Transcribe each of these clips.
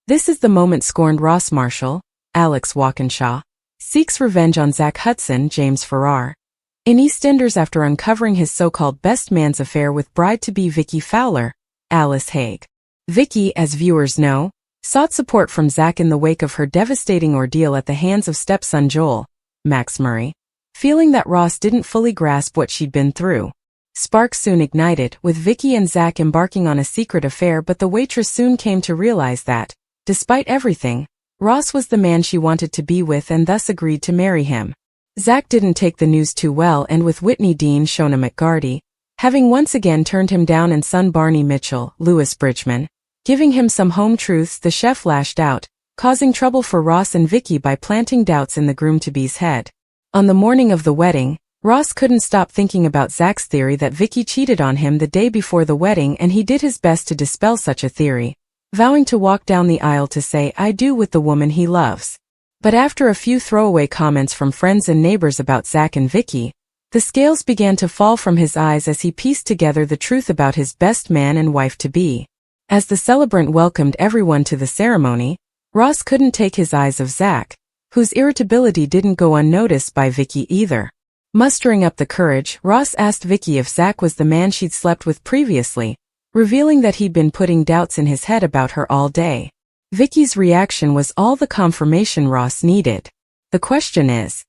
This is the moment scorned Ross Marshall, Alex Walkinshaw, seeks revenge on Zach Hudson, James Farrar. In EastEnders, after uncovering his so-called best man's affair with bride-to-be Vicky Fowler, Alice Haig. Vicky, as viewers know, sought support from Zach in the wake of her devastating ordeal at the hands of stepson Joel, Max Murray. Feeling that Ross didn't fully grasp what she'd been through, sparks soon ignited, with Vicky and Zach embarking on a secret affair, but the waitress soon came to realize that, despite everything, Ross was the man she wanted to be with and thus agreed to marry him. Zach didn't take the news too well, and with Whitney Dean Shona McGarty, having once again turned him down, and son Barney Mitchell, Lewis Bridgman, giving him some home truths, the chef lashed out, causing trouble for Ross and Vicky by planting doubts in the groom-to-be's head. On the morning of the wedding, Ross couldn't stop thinking about Zach's theory that Vicky cheated on him the day before the wedding, and he did his best to dispel such a theory, vowing to walk down the aisle to say "I do" with the woman he loves. But after a few throwaway comments from friends and neighbors about Zach and Vicky, the scales began to fall from his eyes as he pieced together the truth about his best man and wife-to-be. As the celebrant welcomed everyone to the ceremony, Ross couldn't take his eyes off Zach, whose irritability didn't go unnoticed by Vicky either. Mustering up the courage, Ross asked Vicky if Zach was the man she'd slept with previously, revealing that he'd been putting doubts in his head about her all day. Vicky's reaction was all the confirmation Ross needed. The question is,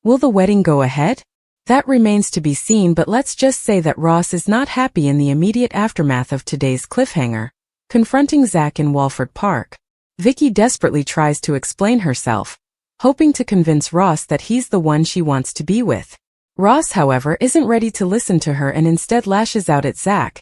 will the wedding go ahead? That remains to be seen, but let's just say that Ross is not happy in the immediate aftermath of today's cliffhanger, confronting Zach in Walford Park. Vicky desperately tries to explain herself, hoping to convince Ross that he's the one she wants to be with. Ross, however, isn't ready to listen to her and instead lashes out at Zach,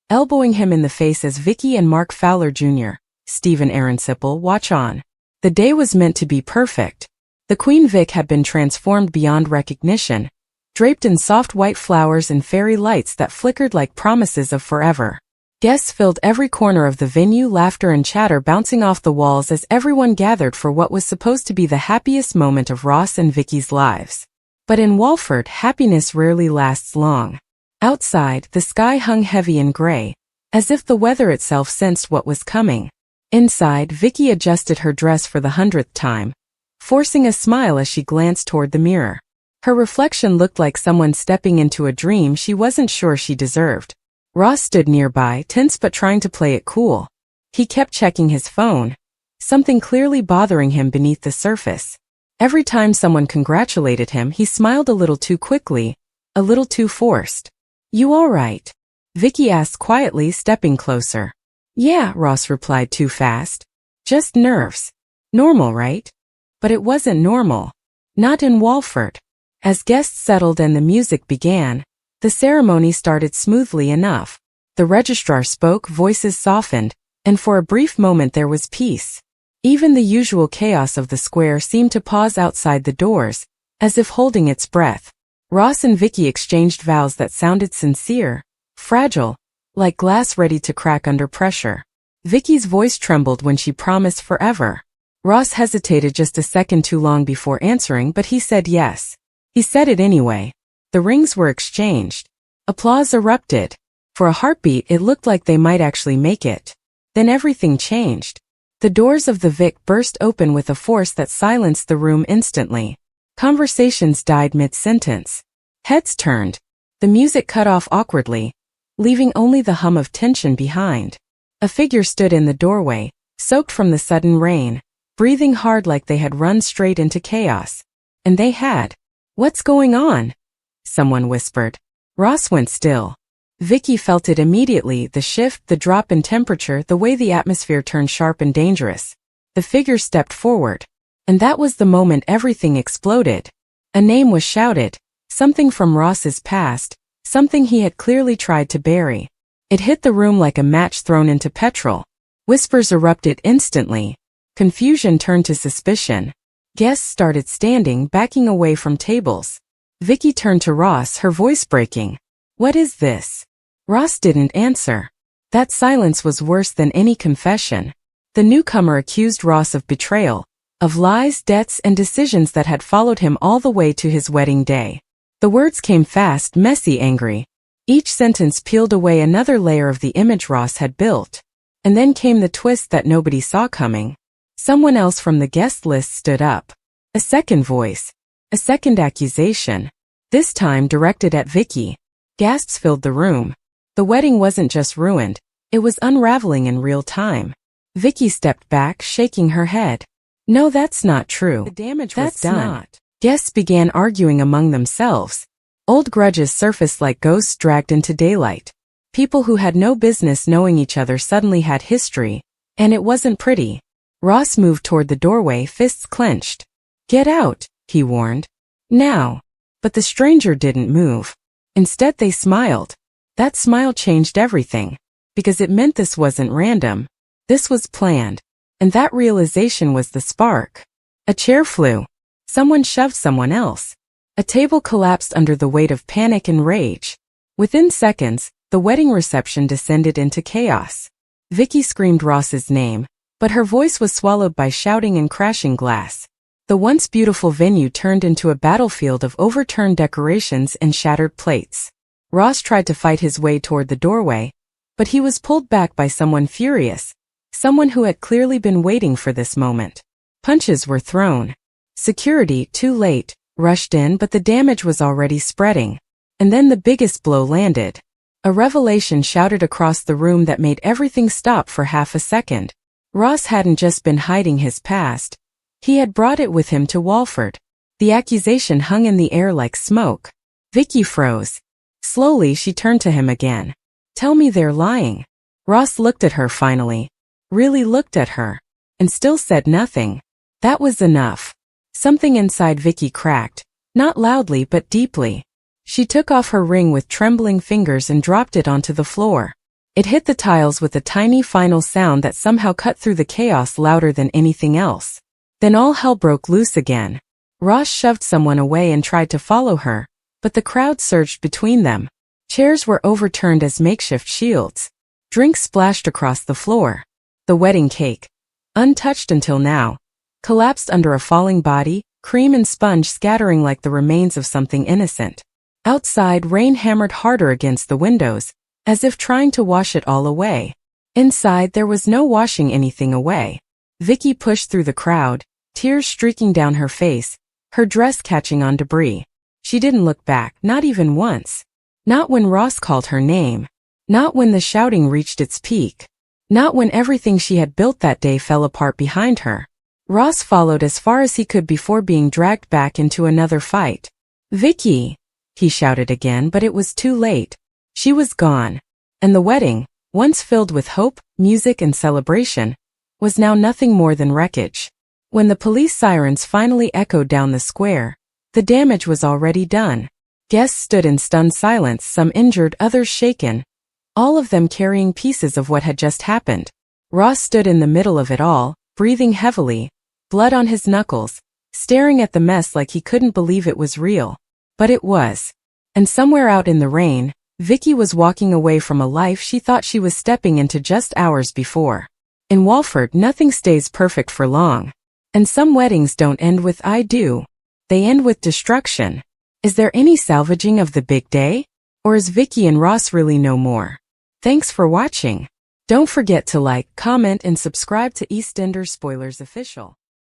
elbowing him in the face as Vicky and Mark Fowler Jr., Stephen Aaron Sipple, watch on. The day was meant to be perfect. The Queen Vic had been transformed beyond recognition, draped in soft white flowers and fairy lights that flickered like promises of forever. Guests filled every corner of the venue, laughter and chatter bouncing off the walls as everyone gathered for what was supposed to be the happiest moment of Ross and Vicky's lives. But in Walford, happiness rarely lasts long. Outside, the sky hung heavy and gray, as if the weather itself sensed what was coming. Inside, Vicky adjusted her dress for the 100th time, forcing a smile as she glanced toward the mirror. Her reflection looked like someone stepping into a dream she wasn't sure she deserved. Ross stood nearby, tense but trying to play it cool. He kept checking his phone, something clearly bothering him beneath the surface. Every time someone congratulated him, he smiled a little too quickly, a little too forced. "You all right?" Vicky asked quietly, stepping closer. "Yeah," Ross replied too fast. "Just nerves. Normal, right?" But it wasn't normal. Not in Walford. As guests settled and the music began, the ceremony started smoothly enough. The registrar spoke, voices softened, and for a brief moment there was peace. Even the usual chaos of the square seemed to pause outside the doors, as if holding its breath. Ross and Vicky exchanged vows that sounded sincere, fragile, like glass ready to crack under pressure. Vicky's voice trembled when she promised forever. Ross hesitated just a second too long before answering, but he said yes. He said it anyway. The rings were exchanged. Applause erupted. For a heartbeat, it looked like they might actually make it. Then everything changed. The doors of the Vic burst open with a force that silenced the room instantly. Conversations died mid-sentence. Heads turned. The music cut off awkwardly, leaving only the hum of tension behind. A figure stood in the doorway, soaked from the sudden rain, breathing hard like they had run straight into chaos. And they had. "What's going on?" someone whispered. Ross went still. Vicky felt it immediately, the shift, the drop in temperature, the way the atmosphere turned sharp and dangerous. The figure stepped forward. And that was the moment everything exploded. A name was shouted, something from Ross's past, something he had clearly tried to bury. It hit the room like a match thrown into petrol. Whispers erupted instantly. Confusion turned to suspicion. Guests started standing, backing away from tables. Vicky turned to Ross, her voice breaking. "What is this?" Ross didn't answer. That silence was worse than any confession. The newcomer accused Ross of betrayal, of lies, debts, and decisions that had followed him all the way to his wedding day. The words came fast, messy, angry. Each sentence peeled away another layer of the image Ross had built. And then came the twist that nobody saw coming. Someone else from the guest list stood up. A second voice. A second accusation. This time directed at Vicky. Gasps filled the room. The wedding wasn't just ruined, it was unraveling in real time. Vicky stepped back, shaking her head. No, that's not true. The damage was done. Guests began arguing among themselves. Old grudges surfaced like ghosts dragged into daylight. People who had no business knowing each other suddenly had history, and it wasn't pretty. Ross moved toward the doorway, fists clenched. Get out, he warned. Now. But the stranger didn't move. Instead, they smiled. That smile changed everything. Because it meant this wasn't random. This was planned. And that realization was the spark. A chair flew. Someone shoved someone else. A table collapsed under the weight of panic and rage. Within seconds, the wedding reception descended into chaos. Vicky screamed Ross's name, but her voice was swallowed by shouting and crashing glass. The once beautiful venue turned into a battlefield of overturned decorations and shattered plates. Ross tried to fight his way toward the doorway, but he was pulled back by someone furious, someone who had clearly been waiting for this moment. Punches were thrown. Security, too late, rushed in, but the damage was already spreading. And then the biggest blow landed. A revelation shouted across the room that made everything stop for half a second. Ross hadn't just been hiding his past. He had brought it with him to Walford. The accusation hung in the air like smoke. Vicky froze. Slowly, she turned to him again. Tell me they're lying. Ross looked at her finally. Really looked at her. And still said nothing. That was enough. Something inside Vicky cracked. Not loudly but deeply. She took off her ring with trembling fingers and dropped it onto the floor. It hit the tiles with a tiny final sound that somehow cut through the chaos louder than anything else. Then all hell broke loose again. Ross shoved someone away and tried to follow her, but the crowd surged between them. Chairs were overturned as makeshift shields. Drinks splashed across the floor. The wedding cake, untouched until now, collapsed under a falling body, cream and sponge scattering like the remains of something innocent. Outside, rain hammered harder against the windows, as if trying to wash it all away. Inside, there was no washing anything away. Vicky pushed through the crowd, tears streaking down her face, her dress catching on debris. She didn't look back, not even once. Not when Ross called her name. Not when the shouting reached its peak. Not when everything she had built that day fell apart behind her. Ross followed as far as he could before being dragged back into another fight. Vicky! He shouted again, but it was too late. She was gone. And the wedding, once filled with hope, music and celebration, was now nothing more than wreckage. When the police sirens finally echoed down the square, the damage was already done. Guests stood in stunned silence, some injured, others shaken, all of them carrying pieces of what had just happened. Ross stood in the middle of it all, breathing heavily, blood on his knuckles, staring at the mess like he couldn't believe it was real. But it was. And somewhere out in the rain, Vicky was walking away from a life she thought she was stepping into just hours before. In Walford, nothing stays perfect for long. And some weddings don't end with I do. They end with destruction. Is there any salvaging of the big day? Or is Vicky and Ross really no more? Thanks for watching. Don't forget to like, comment, and subscribe to EastEnders Spoilers Official.